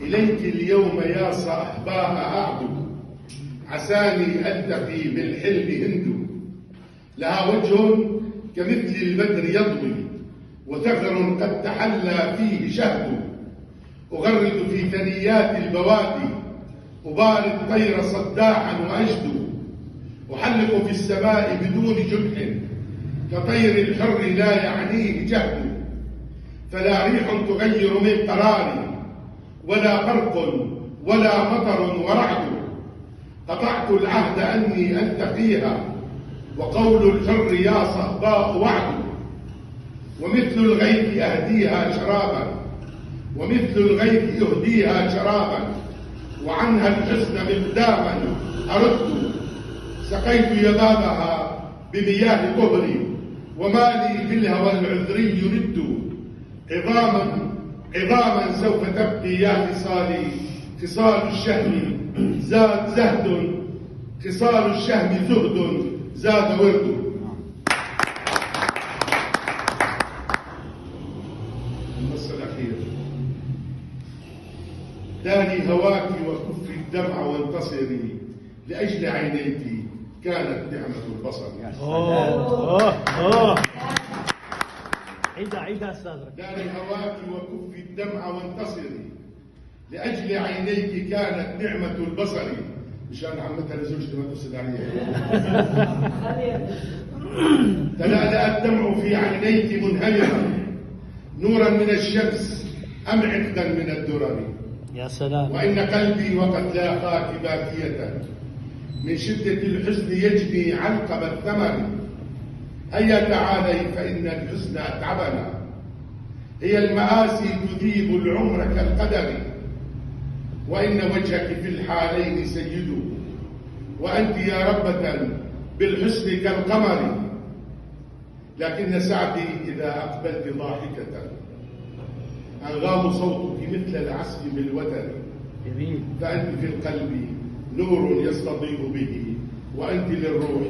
إليك اليوم يا صاحباء أعدو، عساني ألتقي بالحلم هند. لها وجه كمثل البدر يضوي، وثغر قد تحلى فيه شهد. أغرد في ثنيات البوادي، أبارد طير صداحا وأجد. أحلق في السماء بدون جنح، كطير الحر لا يعنيه جهد. فلا ريح تغير من قراري، ولا برق ولا مطر ورعد. قطعت العهد أني ألتقيها، وقول الحر يا صهباء وعد. ومثل الغيث أهديها شرابا، ومثل الغيث أهديها شرابا. وعنها الحسن مقداما أرد، سقيت يبابها بمياه طهري. ومالي في الهوى العذري يرد. عظاما سوف تبقي يا خصالي، خصال الشهم زاد زهد. خصال الشهم زهد زاد ورد. النص الأخير: داني هواك وكفي الدمع وانتصري، لأجل عينيك كانت نعمة البصر. عيدها أستاذ. داني هواك وكفي الدمع وانتصري، لأجل عينيك كانت نعمة البصر. مشان عمتها لزوجتي ما تفسد عليها. تلألأ الدمع في عينيك منهمرا، نورا من الشمس أم عقدا من الدرر. يا سلام. وإن قلبي وقد لاقاك باكية، من شدة الحزن يجني علقم الثمر. هيا تعالي فإن الحزن أتعبنا، هي المآسي تذيب العمر كالقدر. وإن وجهك في الحالين سيد، وأنت يا ربة بالحسن كالقمر. لكن سعدي إذا أقبلت ضاحكة، أنغام صوتك مثل العسل بالوتر. فأنت في القلب نور يستضيء به، وأنت للروح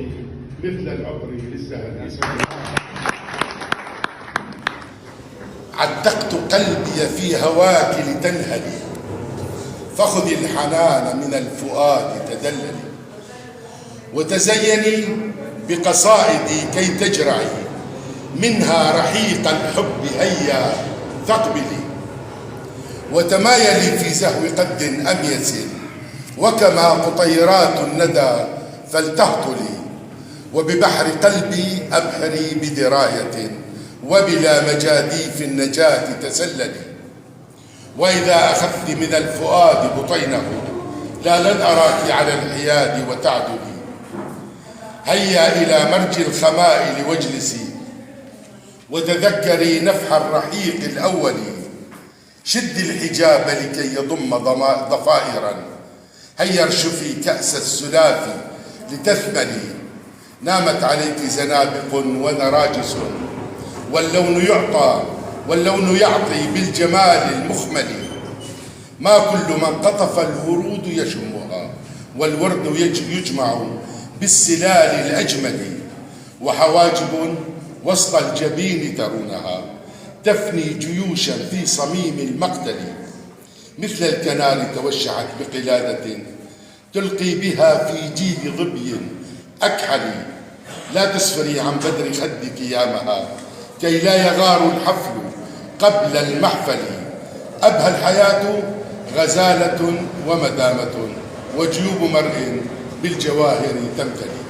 مثل العطر للسهر. عتقت قلبي في هواك لتنهلي، فخذي الحنان من الفؤاد تدللي. وتزيني بقصائدي كي تجرعي منها رحيق الحب، هيا فاقبلي. وتمايلي في زهو قد أميس، وكما قطيرات الندى فلتهطلي. وببحر قلبي أبحري بدراية، وبلا مجاديف النجاة تسللي. وإذا أخذت من الفؤاد بطينه، لا لن أراك على الحياد وتعدلي. هيا إلى مرج الخمائل واجلسي، وتذكري نفح الرحيق الأول. شد الحجاب لكي يضم ضفائرا، هيا ارشفي كأس السلاف لتثمني. نامت عليك زنابق ونراجس، واللون يعطي بالجمال المخمل. ما كل من قطف الورود يشمها، والورد يجمع بالسلال الأجمل. وحواجب وسط الجبين ترونها، تفني جيوشا في صميم المقتل. مثل الكنار توشعت بقلادة، تلقي بها في جيل ظبي أكحل. لا تسفري عن بدر خدك يامها، كي لا يغار الحفل قبل المحفل. أبهى الحياة غزالة ومدامة، وجيوب مرء بالجواهر تمتلي.